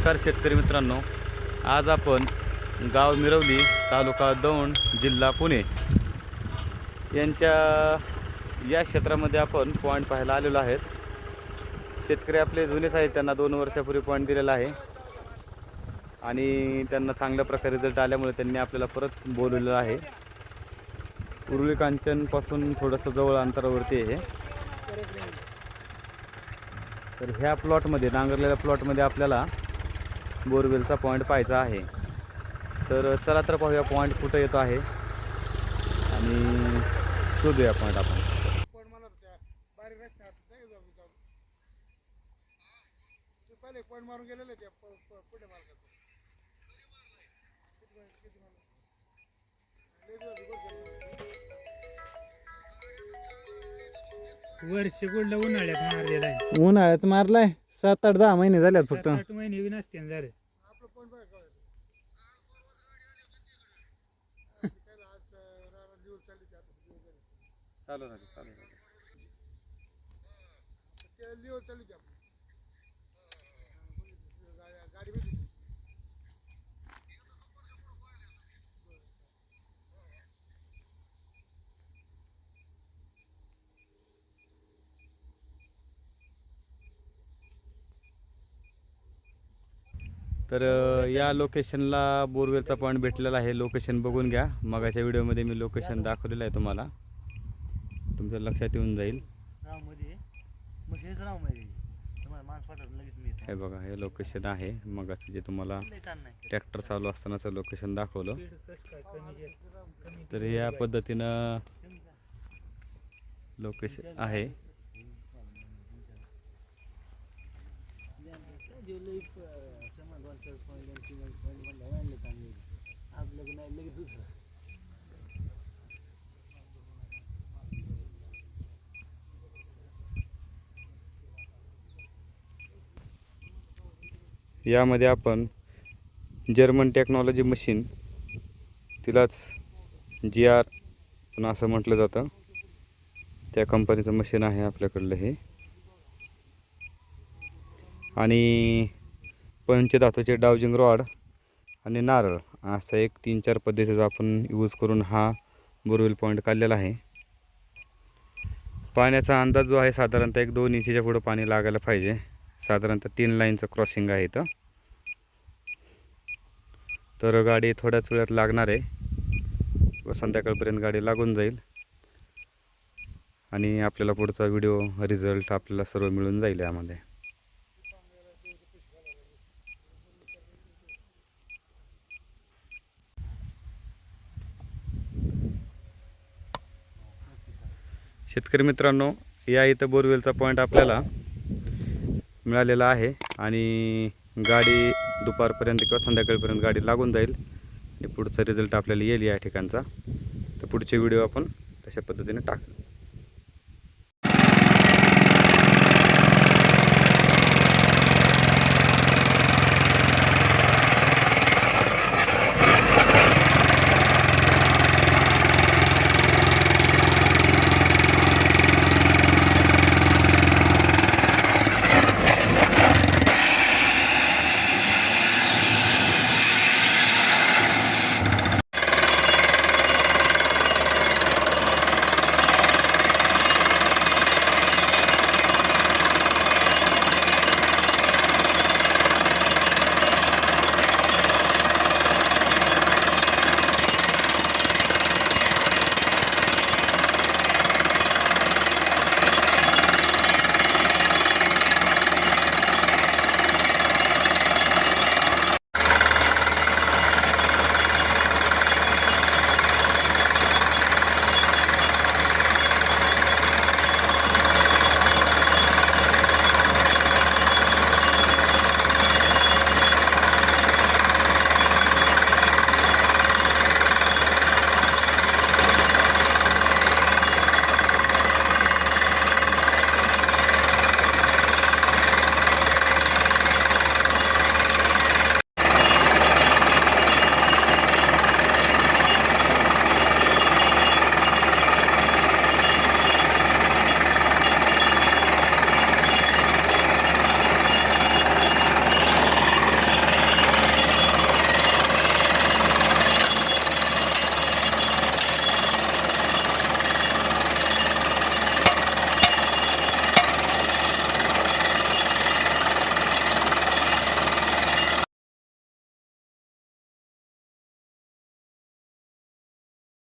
नमस्कार शेतकरी मित्रांनो, आज आपण गाव मिरवली, तालुका दौंड, जिल्हा पुणे यांच्या या क्षेत्रामध्ये आपण पॉईंट पाहायला आलेलो आहेत। शेतकरी आपले जुनेच आहेत, त्यांना 2 वर्षापूर्वी पॉईंट दिलेला आहे आणि त्यांना चांगल्या प्रकारे रिझल्ट आल्यामुळे त्यांनी आपल्याला परत बोलवलेलं आहे। उरुळी कांचनपासून थोडंसं जवळ अंतरावरती आहे। तर ह्या प्लॉटमध्ये, नांगरलेल्या प्लॉटमध्ये आपल्याला बोरवेलचा पॉईंट पाहायचा आहे। तर चला तर पाहूया पॉईंट कुठं येतो आहे आणि शोधूया पॉईंट आपण। पॉईंट मारून गेलेले ते पुढे मार्गाचं वर्ष कुठलं उन्हाळ्यात मारलेला आहे। उन्हाळ्यात मारलाय, 7-8-10 महिने झाल्यात फक्त। 7-8 महिने बी नसते ना जरा। आपलं पॉईंट बघा काय आज दिवस चालली चालू राहते दिवस चालली गाडी भेटली। तर या लोकेशनला बोरवेलचा पॉईंट भेटलेला आहे। लोकेशन बघून घ्या, मगाच्या व्हिडिओमध्ये मी लोकेशन दाखवलेलं आहे, तुम्हाला तुमच्या लक्षात येऊन जाईल। हे बघा, हे लोकेशन आहे मगाचं जे तुम्हाला ट्रॅक्टर चालू असतानाचं लोकेशन दाखवलं। तर या पद्धतीनं लोकेशन आहे। यामध्ये आपण जर्मन टेक्नॉलॉजी मशीन, तिलाच GR पण असं म्हटलं जातं, त्या कंपनीचं मशीन आहे आपल्याकडलं हे। आणि पंचधातूचे डाउजिंग रॉड आणि नारळ असं एक 3-4 पद्धतीचा आपण यूज करून हा बोरवेल पॉईंट काढलेला आहे। पाण्याचा अंदाज जो आहे साधारणतः 1-2 इंचीच्या पुढं पाणी लागायला पाहिजे। साधारणतः 3 लाईनचं क्रॉसिंग आहे इथं। तर गाडी थोड्याच वेळात लागणार आहे व संध्याकाळपर्यंत गाडी लागून जाईल आणि आपल्याला पुढचा व्हिडिओ रिझल्ट आपल्याला सर्व मिळून जाईल यामध्ये। शेतकरी मित्रांनो, या इथं बोरवेलचा पॉईंट आपल्याला मिळालेला आहे आणि गाडी दुपारपर्यंत किंवा संध्याकाळपर्यंत गाडी लागून जाईल आणि पुढचा रिझल्ट आपल्याला येईल या ठिकाणचा। तर पुढचे व्हिडिओ आपण तशा पद्धतीने टाकू।